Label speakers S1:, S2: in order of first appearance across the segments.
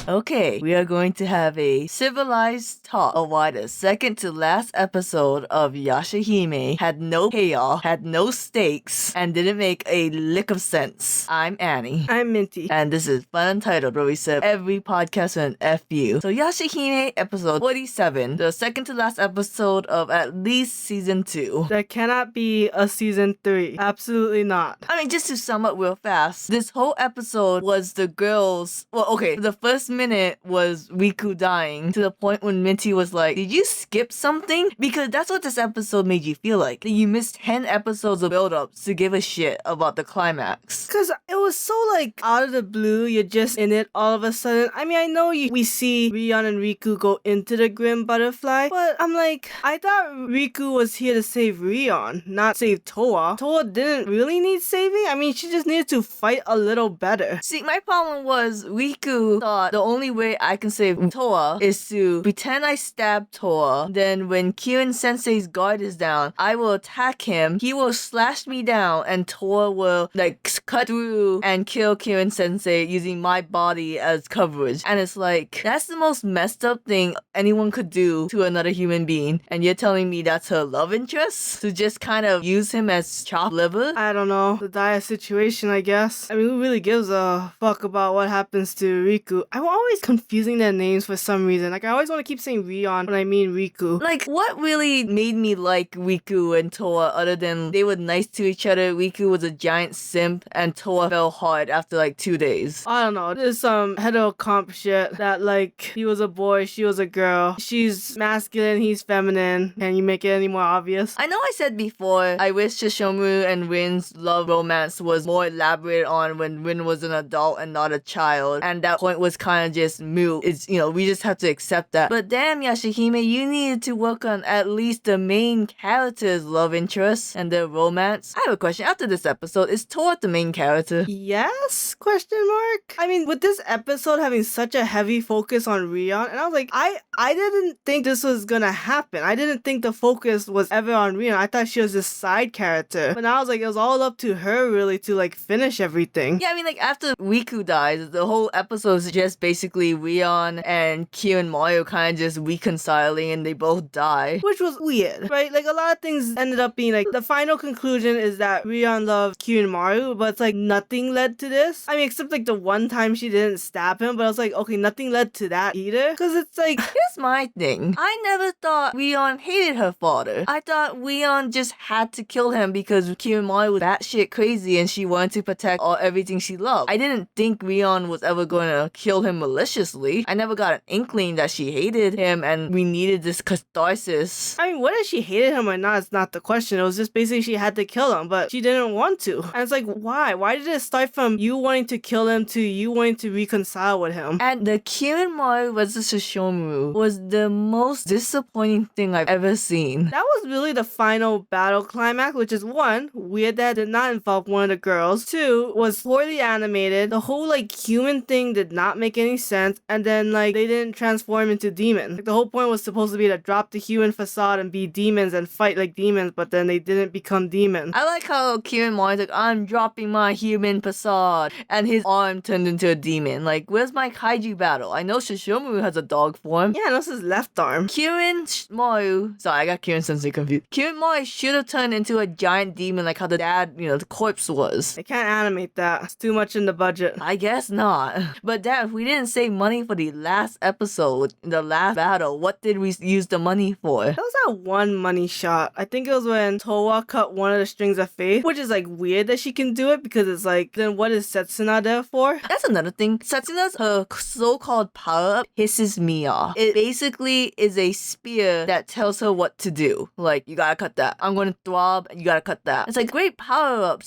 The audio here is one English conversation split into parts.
S1: Okay, we are going to have a civilized talk of why the second to last episode of Yashahime had no payoff, had no stakes, and didn't make a lick of sense. I'm Annie.
S2: I'm Minty.
S1: And this is FunUntitled, where we set every podcast with an FU. So Yashahime episode 47, the second to last episode of at least season 2.
S2: There cannot be a season 3. Absolutely not.
S1: I mean, just to sum up real fast, this whole episode was the girls... Well, okay, the first minute was Riku dying to the point when Minty was like, did you skip something? Because that's what this episode made you feel like. That you missed 10 episodes of build-ups to give a shit about the climax.
S2: Because it was so, like, out of the blue, you're just in it all of a sudden. I mean, I know we see Rion and Riku go into the Grim Butterfly, but I'm like, I thought Riku was here to save Rion, not save Toa. Toa didn't really need saving. I mean, she just needed to fight a little better.
S1: See, my problem was Riku thought the only way I can save Toa is to pretend I stabbed Toa. Then when Kirin Sensei's guard is down, I will attack him. He will slash me down and Toa will like cut through and kill Kirin Sensei using my body as coverage. And it's like, that's the most messed up thing anyone could do to another human being. And you're telling me that's her love interest? To just kind of use him as chopped liver?
S2: I don't know. The dire situation, I guess. I mean, who really gives a fuck about what happens to Riku? I'm always confusing their names for some reason. Like, I always want to keep saying Rion when I mean Riku.
S1: Like, what really made me like Riku and Toa other than they were nice to each other? Riku was a giant simp and Toa fell hard after like 2 days.
S2: I don't know. There's some hetero comp shit that, like, he was a boy, she was a girl. She's masculine, he's feminine. Can you make it any more obvious?
S1: I know I said before, I wish Shishomu and Rin's love romance was more elaborate on when Rin was an adult and not a child. And that point was kind of just moot. It's, you know, we just have to accept that. But damn, Yashahime, you needed to work on at least the main character's love interest and their romance. I have a question. After this episode, is Toa the main character?
S2: Yes? Question mark? I mean, with this episode having such a heavy focus on Rion, and I was like, I didn't think this was gonna happen. I didn't think the focus was ever on Rion. I thought she was this side character. But now I was like, it was all up to her really to like finish everything.
S1: Yeah, I mean, like after Riku dies, the whole episode is just basically Rion and Kyo and Mario kind of just reconciling and they both die.
S2: Which was weird, right? Like a lot of things ended up being like, the final conclusion is that Rion loves Kyo and Mario, but it's like nothing led to this. I mean, except like the one time she didn't stab him, but I was like, okay, nothing led to that either. Because it's like...
S1: Here's my thing. I never thought Rion hated her father. I thought Rion just had to kill him because Kyo and Mario was batshit crazy and she wanted to protect everything she loved. I didn't think Rion was ever going to kill him maliciously. I never got an inkling that she hated him and we needed this catharsis.
S2: I mean, whether she hated him or not is not the question. It was just basically she had to kill him, but she didn't want to. And it's like, why? Why did it start from you wanting to kill him to you wanting to reconcile with him?
S1: And the Kirin Mario versus Shishomu was the most disappointing thing I've ever seen.
S2: That was really the final battle climax, which is one, weird that it did not involve one of the girls. Two, was poorly animated. The whole like human thing did not make any sense. And then like they didn't transform into demons. Like the whole point was supposed to be to drop the human facade and be demons and fight like demons, but then they didn't become demons.
S1: I like how Kirin Mario's like, I'm dropping my human facade, and his arm turned into a demon. Like, where's my kaiju battle? I know Shishomu has a dog form.
S2: Yeah, that's his left arm.
S1: Kirin Mario, sorry, I got Kirin Sensei confused. Kirin Mario should have turned into a giant demon like how the dad, you know, the corpse was.
S2: They can't animate that. It's too much in the budget.
S1: I guess not. But dad, if we didn't save money for the last episode, the last battle, what did we use the money for?
S2: That was that one money shot. I think it was when Towa cut one of the strings of faith, which is like weird that she can do it because it's like, then what is Setsuna there for?
S1: That's another thing. Setsuna's her so-called power-up pisses me off. It basically is a spear that tells her what to do. Like, you gotta cut that. I'm gonna throb, and you gotta cut that. It's like, great power-up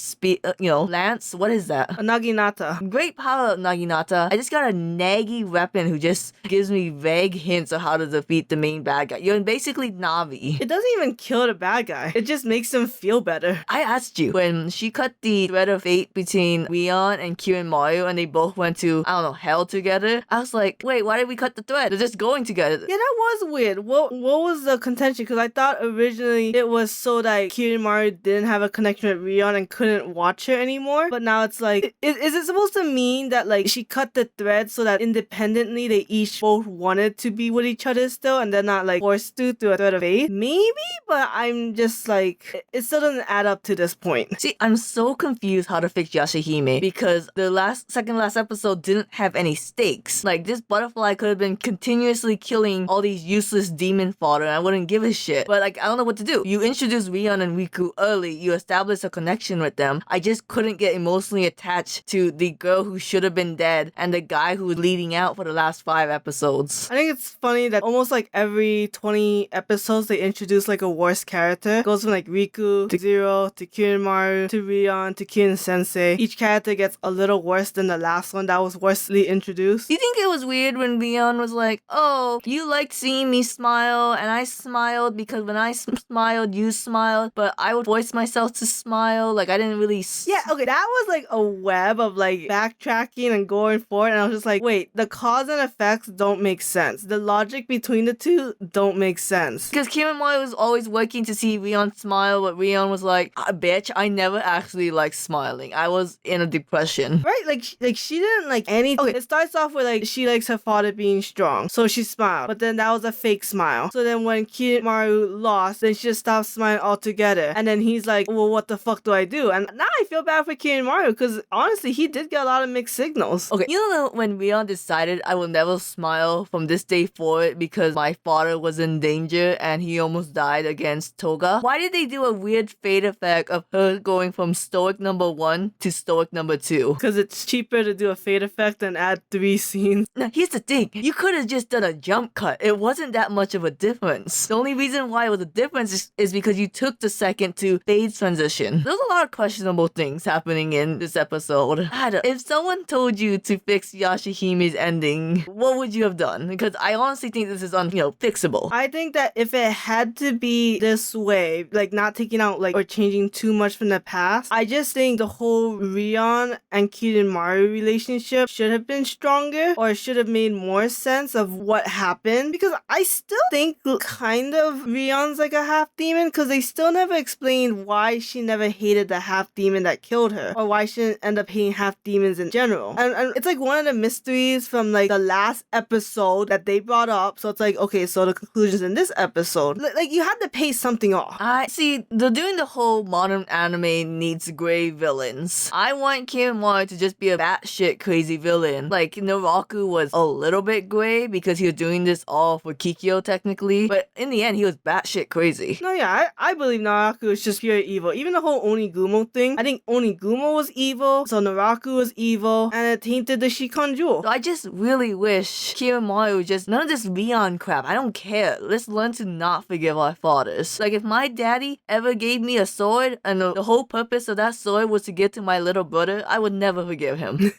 S1: Lance, what is that?
S2: A Naginata.
S1: Great power-up Naginata. I just got a naggy weapon who just gives me vague hints of how to defeat the main bad guy. You're basically Navi.
S2: It doesn't even kill the bad guy. It just makes him feel better.
S1: I asked you when she cut the thread of fate between Rion and Kirin Mario and they both went to, I don't know, hell together. I was like, wait, why did we cut the thread? They're just going together.
S2: Yeah, that was weird. What was the contention? Because I thought originally it was so that Kirin Mario didn't have a connection with Rion and couldn't watch her anymore. But now it's like, is it supposed to mean that like she cut the thread so that independently they each both wanted to be with each other still and they're not like forced to through a thread of fate? Maybe, but I'm just like, it still doesn't add up to this point.
S1: See, I'm so confused how to fix Yashahime because the second last episode didn't have any stakes. Like, this butterfly could have been continuously killing all these useless demon fodder and I wouldn't give a shit. But like, I don't know what to do. You introduced Rion and Riku early, you established a connection with them. I just couldn't get emotionally attached to the girl who should have been dead and the guy who was leading out for the last 5 episodes.
S2: I think it's funny that almost like every 20 episodes they introduce like a worse character. It goes from like Riku to Zero to Kirin Maru to Rion to Kirin Sensei. Each character gets a little worse than the last one that was worsely introduced.
S1: Do you think it was weird when Rion was like, oh, you liked seeing me smile and I smiled because when I smiled, you smiled, but I would force myself to smile. Like, I didn't really...
S2: Yeah, okay, that was like a web of like backtracking and going forward, and I was just like, wait, the cause and effects don't make sense. The logic between the two don't make sense.
S1: Because Kirin Maru was always working to see Rion smile, but Rion was like, bitch, I never actually liked smiling. I was in a depression.
S2: Right? Like she didn't like any... Okay, it starts off with like, she likes her father being strong, so she smiled, but then that was a fake smile. So then when Kirin Maru lost, then she just stopped smiling altogether. And then he's like, well, what the fuck do I do? And now I feel bad for Kirin Maru, because honestly, he did get a lot of mixed signals.
S1: Okay, you know when Rion decided I will never smile from this day forward because my father was in danger and he almost died against Toga? Why did they do a weird fade effect of her going from stoic number 1 to stoic number 2?
S2: Because it's cheaper to do a fade effect than add 3 scenes.
S1: Now, here's the thing. You could have just done a jump cut. It wasn't that much of a difference. The only reason why it was a difference is because you took the second to fade transition. There's a lot of questionable things happening in this episode. If someone told you to fix Yashahime's ending, what would you have done? Because I honestly think this is fixable.
S2: I think that if it had to be this way, like not taking out like or changing too much from the past, I just think the whole Rion and Kirin Maru relationship should have been stronger or should have made more sense of what happened, because I still think kind of Rion's like a half demon, because they still never explained why she never hated the half demon that killed her or why she didn't end up hating half demons in general. And it's like one of the mysteries from like the last episode that they brought up. So it's like, okay, so the conclusions in this episode, like you had to pay something off.
S1: I see. They're doing the whole modern anime needs gray villains. I want Kirin Maru to just be a batshit crazy villain. Like Naraku was a little bit gray because he was doing this all for Kikyo technically, but in the end he was batshit crazy.
S2: No, yeah, I believe Naraku is just pure evil. Even the whole Onigumo thing, I think Onigumo was evil, so Naraku was evil, and it tainted the Shikon Jewel.
S1: So I just really wish Kirin Maru just none of this Rion crap. I don't care. Let's learn to not forgive our fathers. Like if my daddy ever gave me a sword and the whole purpose of that sword was to give to my little brother, I would never forgive him.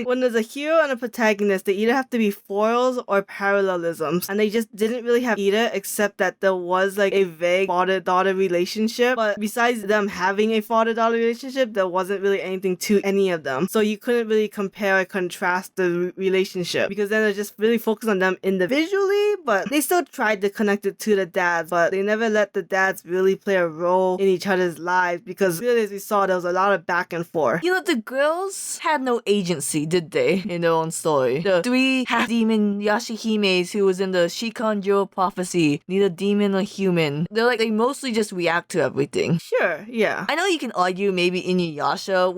S2: When there's a hero and a protagonist, they either have to be foils or parallelisms, and they just didn't really have either, except that there was like a vague father-daughter relationship, but besides them having a father-daughter relationship, there wasn't really anything to any of them, so you couldn't really compare or contrast the relationship, because then they're just really focused on them individually, but they still tried to connect it to the dads, but they never let the dads really play a role in each other's lives, because really, as we saw, there was a lot of back and forth.
S1: You know, the girls had no agency, did they, in their own story? The 3 half-demon Yashahimes who was in the Shikon Jewel prophecy, neither demon nor human. They mostly just react to everything.
S2: Sure, yeah.
S1: I know you can argue maybe Inuyasha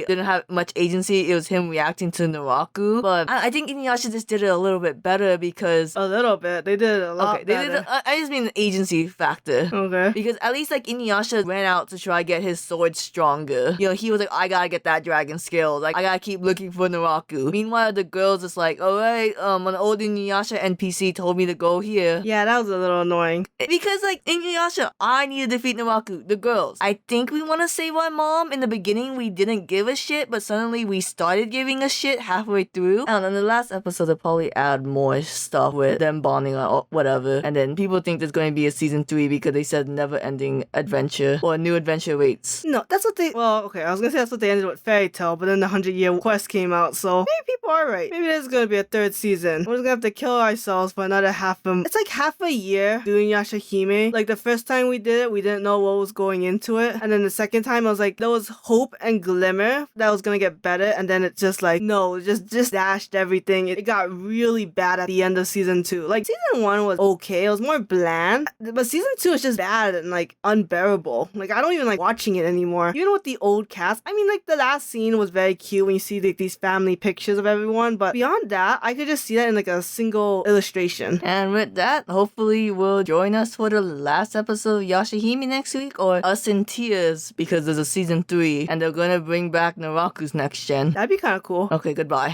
S1: didn't have much agency, it was him reacting to Naraku, but I think Inuyasha just did it a little bit better because...
S2: A little bit. They did it a lot better.
S1: I just mean the agency factor.
S2: Okay.
S1: Because at least like Inuyasha ran out to try to get his sword stronger. You know, he was like, I gotta get that dragon skill. Like, I gotta keep looking for Naraku. Meanwhile, the girls just like, alright, an old Inuyasha NPC told me to go here.
S2: Yeah, that was a little annoying.
S1: Because like, Inuyasha, I need to defeat Naraku. The girls. I think we want to save our mom. In the beginning, we didn't give a shit, but suddenly we started giving a shit halfway through. And in the last episode, they'll probably add more stuff with them bonding or whatever. And then people think there's going to be a season 3 because they said never-ending adventure or a new adventure waits.
S2: No, that's what they. Well, okay, I was gonna say that's what they ended with Fairy Tale, but then the 100-year quest came out, so maybe people are right. Maybe there's gonna be a third season. We're just gonna have to kill ourselves for another it's like half a year doing Yashahime. Like the first time we did it, we didn't know what was going into it, and then the second time I was like, there was hope and glimmer that was gonna get better, and then it's just like, no, just dashed everything. It got really bad at the end of season 2. Like season 1 was okay, it was more bland, but season 2 is just bad and like unbearable. Like I don't even like watching it anymore. Even with the old cast, I mean, like the last scene was very cute when you see like these family pictures of everyone, but beyond that, I could just see that in like a single illustration.
S1: And with that, hopefully you will join us for the last episode of Yashahime next week, or us in tears because there's a season 3 and they're gonna bring back Naraku's next gen.
S2: That'd be kind of cool.
S1: Okay, goodbye.